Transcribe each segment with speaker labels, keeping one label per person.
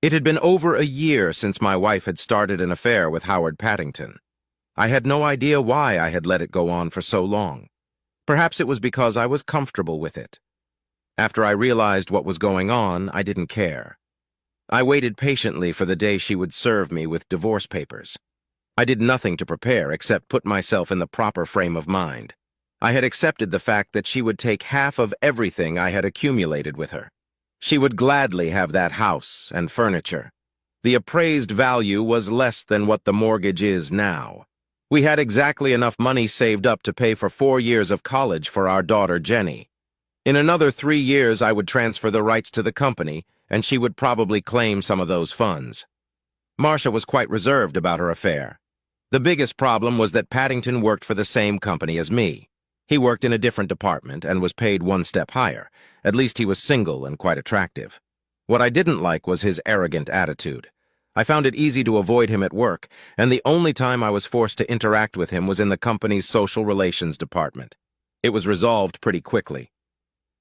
Speaker 1: It had been over a year since my wife had started an affair with Howard Paddington. I had no idea why I had let it go on for so long. Perhaps it was because I was comfortable with it. After I realized what was going on, I didn't care. I waited patiently for the day she would serve me with divorce papers. I did nothing to prepare except put myself in the proper frame of mind. I had accepted the fact that she would take half of everything I had accumulated with her. She would gladly have that house and furniture. The appraised value was less than what the mortgage is now. We had exactly enough money saved up to pay for 4 years of college for our daughter Jenny. In another 3 years I would transfer the rights to the company, and she would probably claim some of those funds. Marcia was quite reserved about her affair. The biggest problem was that Paddington worked for the same company as me. He worked in a different department and was paid 1 step higher. At least he was single and quite attractive. What I didn't like was his arrogant attitude. I found it easy to avoid him at work, and the only time I was forced to interact with him was in the company's social relations department. It was resolved pretty quickly.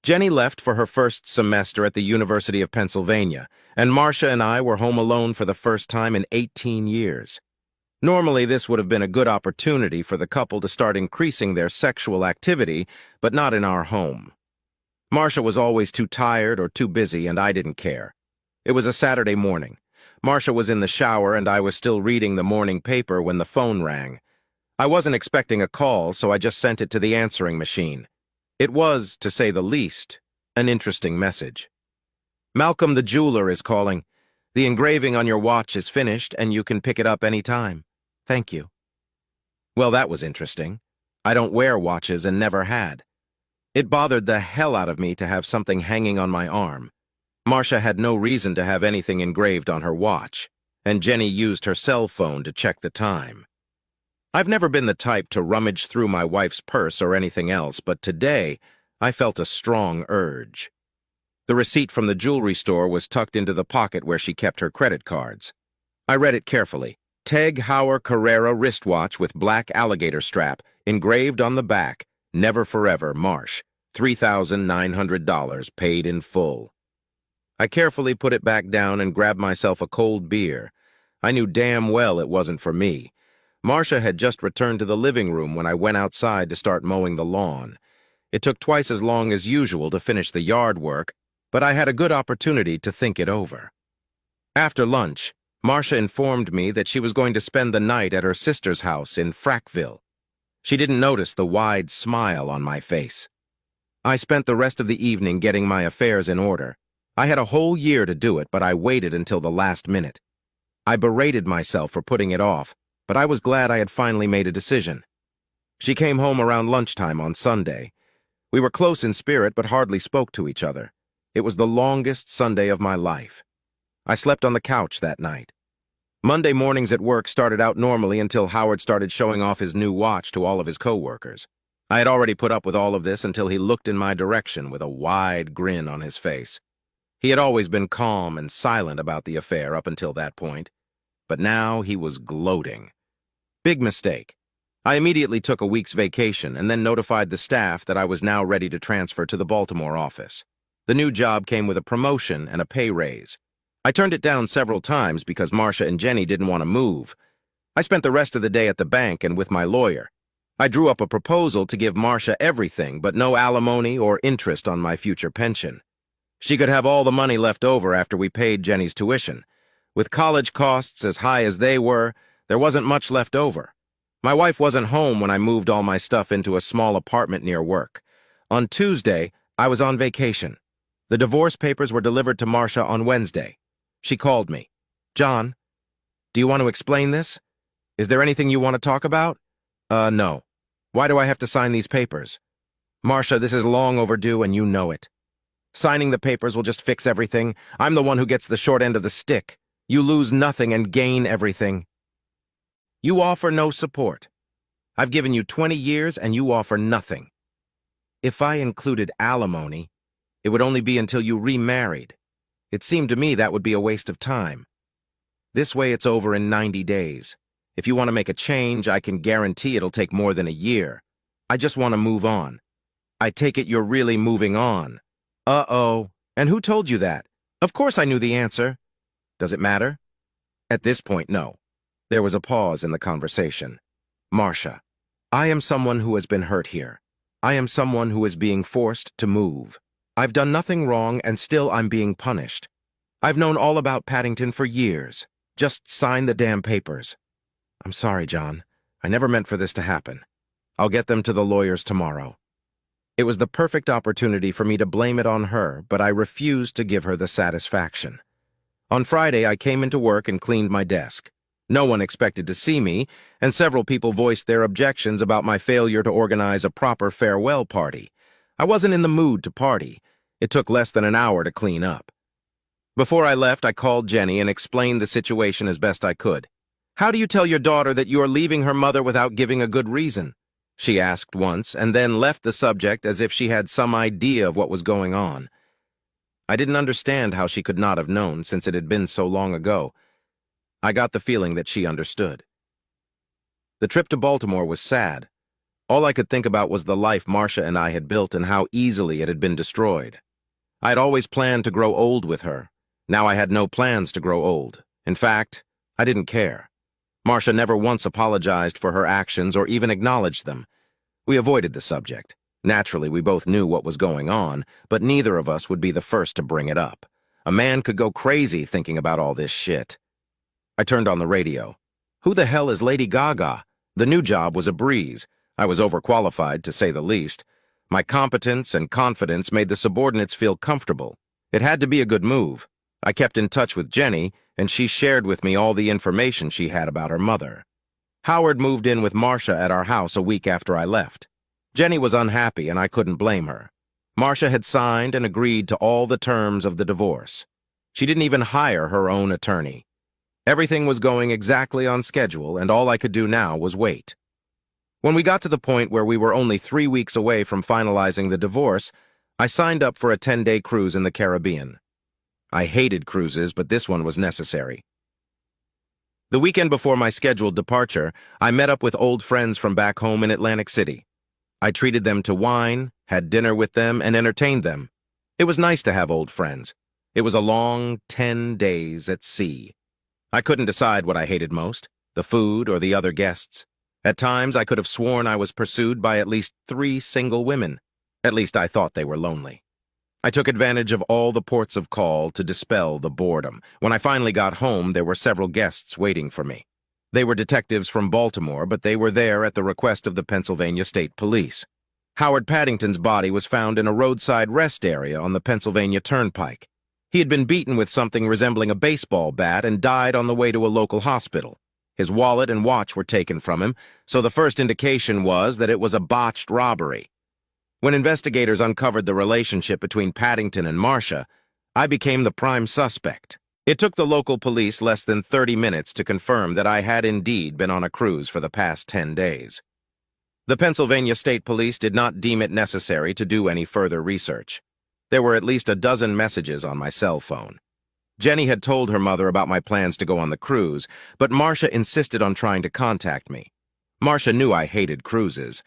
Speaker 1: Jenny left for her first semester at the University of Pennsylvania, and Marcia and I were home alone for the first time in 18 years. Normally, this would have been a good opportunity for the couple to start increasing their sexual activity, but not in our home. Marcia was always too tired or too busy, and I didn't care. It was a Saturday morning. Marcia was in the shower, and I was still reading the morning paper when the phone rang. I wasn't expecting a call, so I just sent it to the answering machine. It was, to say the least, an interesting message. "Malcolm the jeweler is calling. The engraving on your watch is finished, and you can pick it up any time. Thank you." Well, that was interesting. I don't wear watches and never had. It bothered the hell out of me to have something hanging on my arm. Marcia had no reason to have anything engraved on her watch, and Jenny used her cell phone to check the time. I've never been the type to rummage through my wife's purse or anything else, but today I felt a strong urge. The receipt from the jewelry store was tucked into the pocket where she kept her credit cards. I read it carefully. Teg Heuer Carrera wristwatch with black alligator strap, engraved on the back, Never Forever, Marsh, $3,900, paid in full. I carefully put it back down and grabbed myself a cold beer. I knew damn well it wasn't for me. Marcia had just returned to the living room when I went outside to start mowing the lawn. It took twice as long as usual to finish the yard work, but I had a good opportunity to think it over. After lunch, Marcia informed me that she was going to spend the night at her sister's house in Frackville. She didn't notice the wide smile on my face. I spent the rest of the evening getting my affairs in order. I had a whole year to do it, but I waited until the last minute. I berated myself for putting it off, but I was glad I had finally made a decision. She came home around lunchtime on Sunday. We were close in spirit, but hardly spoke to each other. It was the longest Sunday of my life. I slept on the couch that night. Monday mornings at work started out normally until Howard started showing off his new watch to all of his coworkers. I had already put up with all of this until he looked in my direction with a wide grin on his face. He had always been calm and silent about the affair up until that point, but now he was gloating. Big mistake. I immediately took a week's vacation and then notified the staff that I was now ready to transfer to the Baltimore office. The new job came with a promotion and a pay raise. I turned it down several times because Marcia and Jenny didn't want to move. I spent the rest of the day at the bank and with my lawyer. I drew up a proposal to give Marcia everything but no alimony or interest on my future pension. She could have all the money left over after we paid Jenny's tuition. With college costs as high as they were, there wasn't much left over. My wife wasn't home when I moved all my stuff into a small apartment near work. On Tuesday, I was on vacation. The divorce papers were delivered to Marcia on Wednesday. She called me. "John, do you want to explain this? Is there anything you want to talk about?" No. Why do I have to sign these papers?" "Marcia, this is long overdue and you know it. Signing the papers will just fix everything. I'm the one who gets the short end of the stick. You lose nothing and gain everything. You offer no support. I've given you 20 years and you offer nothing. If I included alimony, it would only be until you remarried. It seemed to me that would be a waste of time. This way it's over in 90 days. If you want to make a change, I can guarantee it'll take more than a year. I just want to move on." "I take it you're really moving on." "Uh-oh. And who told you that?" "Of course I knew the answer." Does it matter? At this point, no. There was a pause in the conversation. Marcia, I am someone who has been hurt here. I am someone who is being forced to move. I've done nothing wrong and still I'm being punished. I've known all about Paddington for years. Just sign the damn papers. I'm sorry, John. I never meant for this to happen. I'll get them to the lawyers tomorrow. It was the perfect opportunity for me to blame it on her, but I refused to give her the satisfaction. On Friday, I came into work and cleaned my desk. No one expected to see me, and several people voiced their objections about my failure to organize a proper farewell party. I wasn't in the mood to party. It took less than an hour to clean up. Before I left, I called Jenny and explained the situation as best I could. How do you tell your daughter that you are leaving her mother without giving a good reason? She asked once, and then left the subject as if she had some idea of what was going on. I didn't understand how she could not have known, since it had been so long ago. I got the feeling that she understood. The trip to Baltimore was sad. All I could think about was the life Marcia and I had built and how easily it had been destroyed. I had always planned to grow old with her. Now I had no plans to grow old. In fact, I didn't care. Marcia never once apologized for her actions or even acknowledged them. We avoided the subject. Naturally, we both knew what was going on, but neither of us would be the first to bring it up. A man could go crazy thinking about all this shit. I turned on the radio. Who the hell is Lady Gaga? The new job was a breeze. I was overqualified, to say the least. My competence and confidence made the subordinates feel comfortable. It had to be a good move. I kept in touch with Jenny, and she shared with me all the information she had about her mother. Howard moved in with Marcia at our house a week after I left. Jenny was unhappy, and I couldn't blame her. Marcia had signed and agreed to all the terms of the divorce. She didn't even hire her own attorney. Everything was going exactly on schedule, and all I could do now was wait. When we got to the point where we were only 3 weeks away from finalizing the divorce, I signed up for a 10-day cruise in the Caribbean. I hated cruises, but this one was necessary. The weekend before my scheduled departure, I met up with old friends from back home in Atlantic City. I treated them to wine, had dinner with them, and entertained them. It was nice to have old friends. It was a long 10 days at sea. I couldn't decide what I hated most, the food or the other guests. At times, I could have sworn I was pursued by at least 3 single women. At least I thought they were lonely. I took advantage of all the ports of call to dispel the boredom. When I finally got home, there were several guests waiting for me. They were detectives from Baltimore, but they were there at the request of the Pennsylvania State Police. Howard Paddington's body was found in a roadside rest area on the Pennsylvania Turnpike. He had been beaten with something resembling a baseball bat and died on the way to a local hospital. His wallet and watch were taken from him, so the first indication was that it was a botched robbery. When investigators uncovered the relationship between Paddington and Marcia, I became the prime suspect. It took the local police less than 30 minutes to confirm that I had indeed been on a cruise for the past 10 days. The Pennsylvania State Police did not deem it necessary to do any further research. There were at least a dozen messages on my cell phone. Jenny had told her mother about my plans to go on the cruise, but Marcia insisted on trying to contact me. Marcia knew I hated cruises.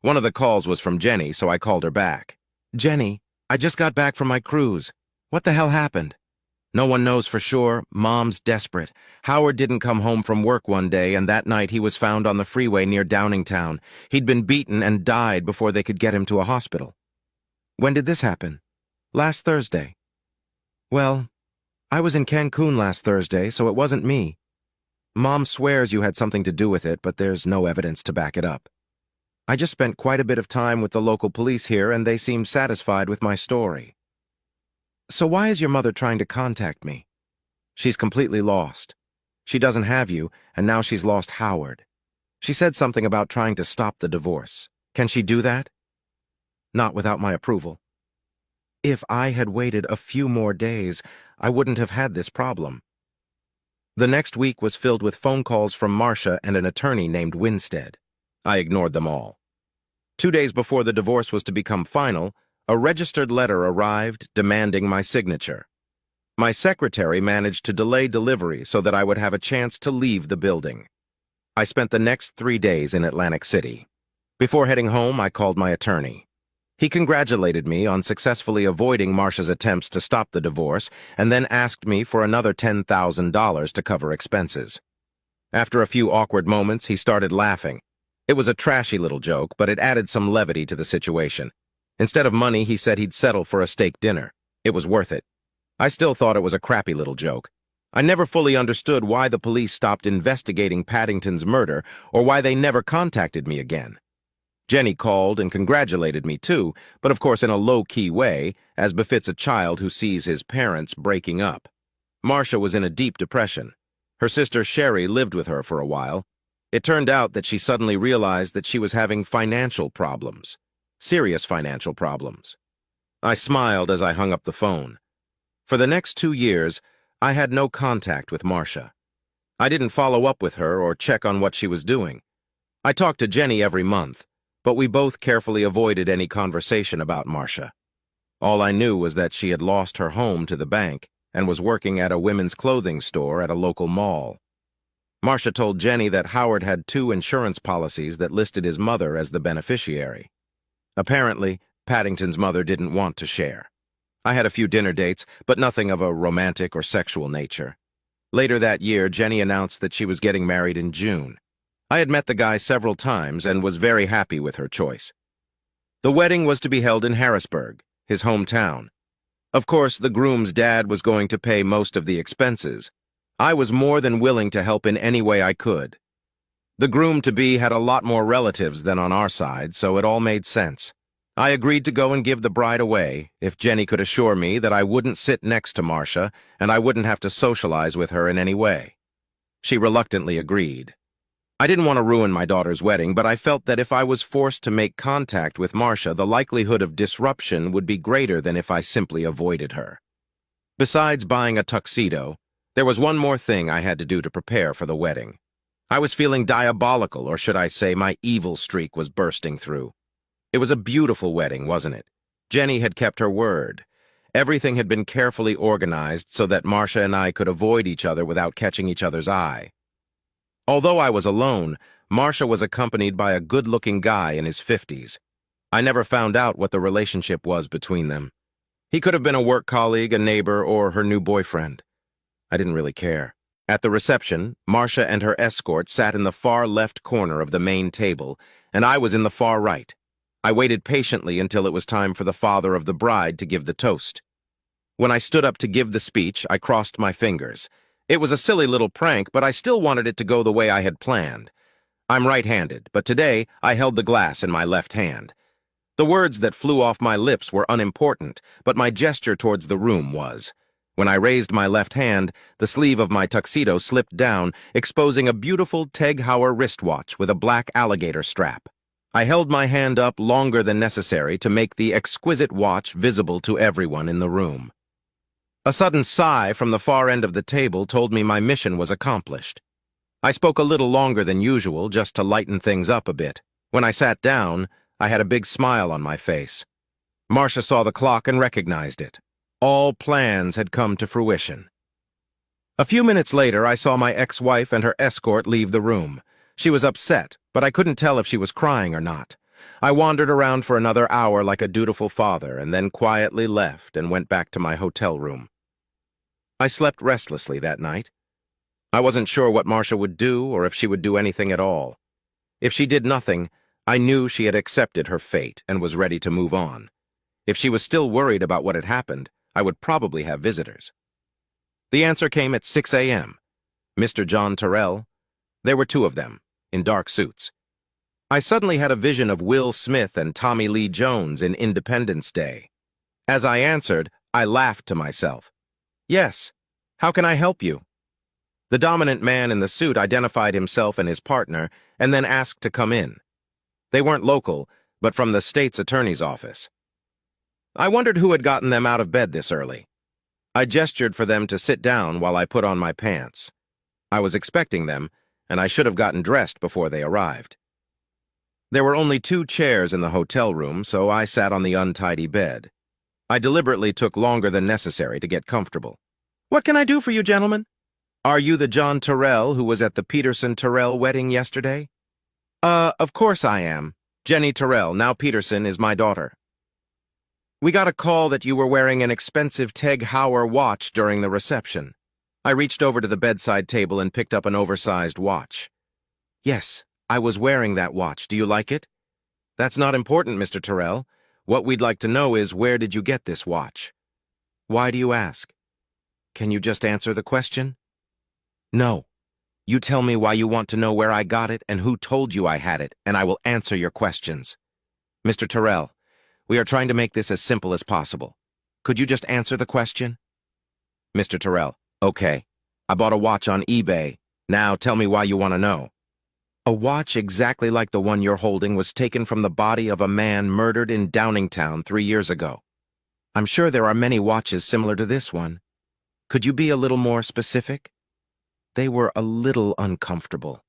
Speaker 1: One of the calls was from Jenny, so I called her back. Jenny, I just got back from my cruise. What the hell happened? No one knows for sure. Mom's desperate. Howard didn't come home from work one day, and that night he was found on the freeway near Downingtown. He'd been beaten and died before they could get him to a hospital. When did this happen? Last Thursday. Well, I was in Cancun last Thursday, so it wasn't me. Mom swears you had something to do with it, but there's no evidence to back it up. I just spent quite a bit of time with the local police here, and they seemed satisfied with my story. So why is your mother trying to contact me? She's completely lost. She doesn't have you, and now she's lost Howard. She said something about trying to stop the divorce. Can she do that? Not without my approval. If I had waited a few more days, I wouldn't have had this problem. The next week was filled with phone calls from Marcia and an attorney named Winstead. I ignored them all. 2 days before the divorce was to become final, a registered letter arrived demanding my signature. My secretary managed to delay delivery so that I would have a chance to leave the building. I spent the next 3 days in Atlantic City. Before heading home, I called my attorney. He congratulated me on successfully avoiding Marcia's attempts to stop the divorce and then asked me for another $10,000 to cover expenses. After a few awkward moments, he started laughing. It was a trashy little joke, but it added some levity to the situation. Instead of money, he said he'd settle for a steak dinner. It was worth it. I still thought it was a crappy little joke. I never fully understood why the police stopped investigating Paddington's murder or why they never contacted me again. Jenny called and congratulated me too, but of course in a low-key way, as befits a child who sees his parents breaking up. Marcia was in a deep depression. Her sister Sherry lived with her for a while. It turned out that she suddenly realized that she was having financial problems. Serious financial problems. I smiled as I hung up the phone. For the next 2 years, I had no contact with Marcia. I didn't follow up with her or check on what she was doing. I talked to Jenny every month, but we both carefully avoided any conversation about Marcia. All I knew was that she had lost her home to the bank and was working at a women's clothing store at a local mall. Marcia told Jenny that Howard had 2 insurance policies that listed his mother as the beneficiary. Apparently, Paddington's mother didn't want to share. I had a few dinner dates, but nothing of a romantic or sexual nature. Later that year, Jenny announced that she was getting married in June. I had met the guy several times and was very happy with her choice. The wedding was to be held in Harrisburg, his hometown. Of course, the groom's dad was going to pay most of the expenses. I was more than willing to help in any way I could. The groom-to-be had a lot more relatives than on our side, so it all made sense. I agreed to go and give the bride away if Jenny could assure me that I wouldn't sit next to Marcia and I wouldn't have to socialize with her in any way. She reluctantly agreed. I didn't want to ruin my daughter's wedding, but I felt that if I was forced to make contact with Marcia, the likelihood of disruption would be greater than if I simply avoided her. Besides buying a tuxedo, there was one more thing I had to do to prepare for the wedding. I was feeling diabolical, or should I say my evil streak was bursting through. It was a beautiful wedding, wasn't it? Jenny had kept her word. Everything had been carefully organized so that Marcia and I could avoid each other without catching each other's eye. Although I was alone, Marcia was accompanied by a good-looking guy in his 50s. I never found out what the relationship was between them. He could have been a work colleague, a neighbor, or her new boyfriend. I didn't really care. At the reception, Marcia and her escort sat in the far left corner of the main table, and I was in the far right. I waited patiently until it was time for the father of the bride to give the toast. When I stood up to give the speech, I crossed my fingers. It was a silly little prank, but I still wanted it to go the way I had planned. I'm right-handed, but today I held the glass in my left hand. The words that flew off my lips were unimportant, but my gesture towards the room was. When I raised my left hand, the sleeve of my tuxedo slipped down, exposing a beautiful Teg Heuer wristwatch with a black alligator strap. I held my hand up longer than necessary to make the exquisite watch visible to everyone in the room. A sudden sigh from the far end of the table told me my mission was accomplished. I spoke a little longer than usual just to lighten things up a bit. When I sat down, I had a big smile on my face. Marcia saw the clock and recognized it. All plans had come to fruition. A few minutes later, I saw my ex-wife and her escort leave the room. She was upset, but I couldn't tell if she was crying or not. I wandered around for another hour like a dutiful father and then quietly left and went back to my hotel room. I slept restlessly that night. I wasn't sure what Marcia would do or if she would do anything at all. If she did nothing, I knew she had accepted her fate and was ready to move on. If she was still worried about what had happened, I would probably have visitors. The answer came at 6 a.m. Mr. John Terrell. There were 2 of them, in dark suits. I suddenly had a vision of Will Smith and Tommy Lee Jones in Independence Day. As I answered, I laughed to myself. "Yes, how can I help you?" The dominant man in the suit identified himself and his partner and then asked to come in. They weren't local, but from the state's attorney's office. I wondered who had gotten them out of bed this early. I gestured for them to sit down while I put on my pants. I was expecting them, and I should have gotten dressed before they arrived. There were only 2 chairs in the hotel room, so I sat on the untidy bed. I deliberately took longer than necessary to get comfortable. "What can I do for you, gentlemen?" "Are you the John Terrell who was at the Peterson-Terrell wedding yesterday?" Of course I am. Jenny Terrell, now Peterson, is my daughter." We got a call that you were wearing an expensive Teg Heuer watch during the reception. I reached over to the bedside table and picked up an oversized watch. Yes, I was wearing that watch. Do you like it? That's not important, Mr. Terrell. What we'd like to know is, where did you get this watch? Why do you ask? Can you just answer the question? No. You tell me why you want to know where I got it and who told you I had it, and I will answer your questions. Mr. Terrell, we are trying to make this as simple as possible. Could you just answer the question? Mr. Terrell, okay. I bought a watch on eBay. Now tell me why you want to know. A watch exactly like the one you're holding was taken from the body of a man murdered in Downingtown 3 years ago. I'm sure there are many watches similar to this one. Could you be a little more specific? They were a little uncomfortable.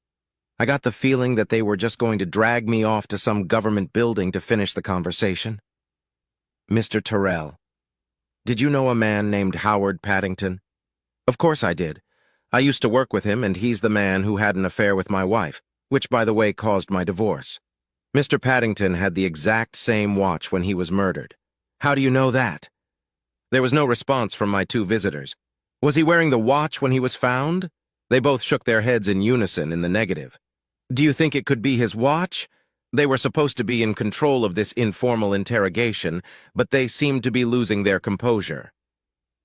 Speaker 1: I got the feeling that they were just going to drag me off to some government building to finish the conversation. Mr. Terrell, did you know a man named Howard Paddington? Of course I did. I used to work with him, and he's the man who had an affair with my wife, which, by the way, caused my divorce. Mr. Paddington had the exact same watch when he was murdered. How do you know that? There was no response from my two visitors. Was he wearing the watch when he was found? They both shook their heads in unison in the negative. Do you think it could be his watch? They were supposed to be in control of this informal interrogation, but they seemed to be losing their composure.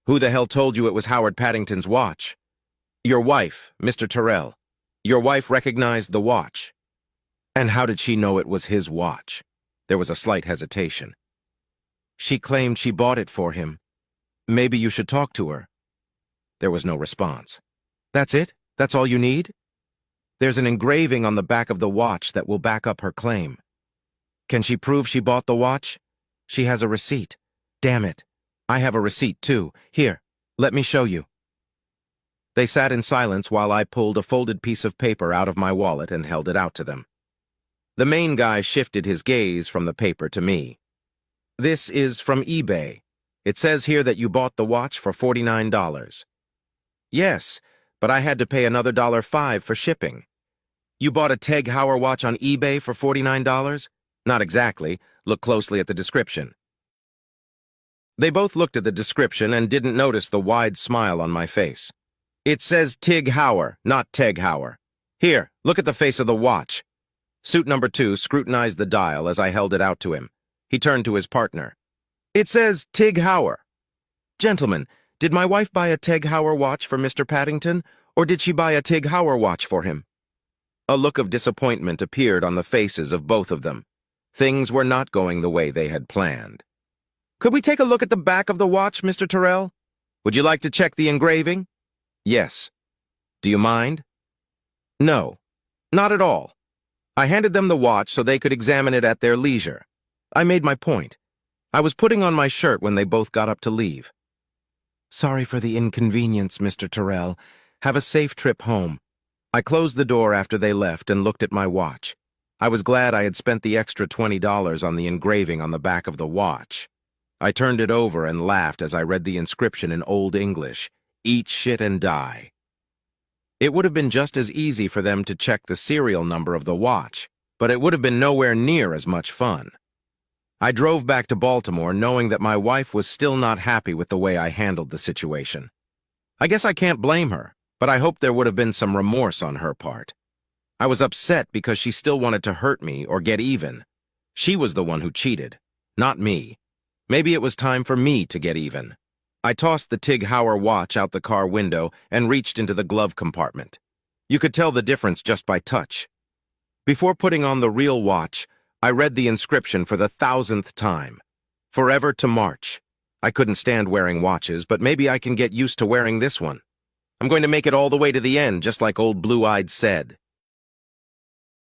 Speaker 1: Who the hell told you it was Howard Paddington's watch? Your wife, Mr. Terrell. Your wife recognized the watch. And how did she know it was his watch? There was a slight hesitation. She claimed she bought it for him. Maybe you should talk to her. There was no response. That's it? That's all you need? There's an engraving on the back of the watch that will back up her claim. Can she prove she bought the watch? She has a receipt. Damn it. I have a receipt too. Here, let me show you. They sat in silence while I pulled a folded piece of paper out of my wallet and held it out to them. The main guy shifted his gaze from the paper to me. This is from eBay. It says here that you bought the watch for $49. Yes, but I had to pay another $5 for shipping. You bought a Teg Heuer watch on eBay for $49? Not exactly. Look closely at the description. They both looked at the description and didn't notice the wide smile on my face. It says Tig Heuer, not Teg Heuer. Here, look at the face of the watch. Suit number 2 scrutinized the dial as I held it out to him. He turned to his partner. It says Tig Heuer. Gentlemen, did my wife buy a Teg Heuer watch for Mr. Paddington, or did she buy a Tig Heuer watch for him? A look of disappointment appeared on the faces of both of them. Things were not going the way they had planned. Could we take a look at the back of the watch, Mr. Terrell? Would you like to check the engraving? Yes. Do you mind? No, not at all. I handed them the watch so they could examine it at their leisure. I made my point. I was putting on my shirt when they both got up to leave. Sorry for the inconvenience, Mr. Terrell. Have a safe trip home. I closed the door after they left and looked at my watch. I was glad I had spent the extra $20 on the engraving on the back of the watch. I turned it over and laughed as I read the inscription in Old English, "Eat shit and die." It would have been just as easy for them to check the serial number of the watch, but it would have been nowhere near as much fun. I drove back to Baltimore knowing that my wife was still not happy with the way I handled the situation. I guess I can't blame her, but I hoped there would have been some remorse on her part. I was upset because she still wanted to hurt me or get even. She was the one who cheated, not me. Maybe it was time for me to get even. I tossed the Tig Heuer watch out the car window and reached into the glove compartment. You could tell the difference just by touch. Before putting on the real watch, I read the inscription for the 1,000th time. Forever to March. I couldn't stand wearing watches, but maybe I can get used to wearing this one. I'm going to make it all the way to the end, just like old Blue-Eyed said.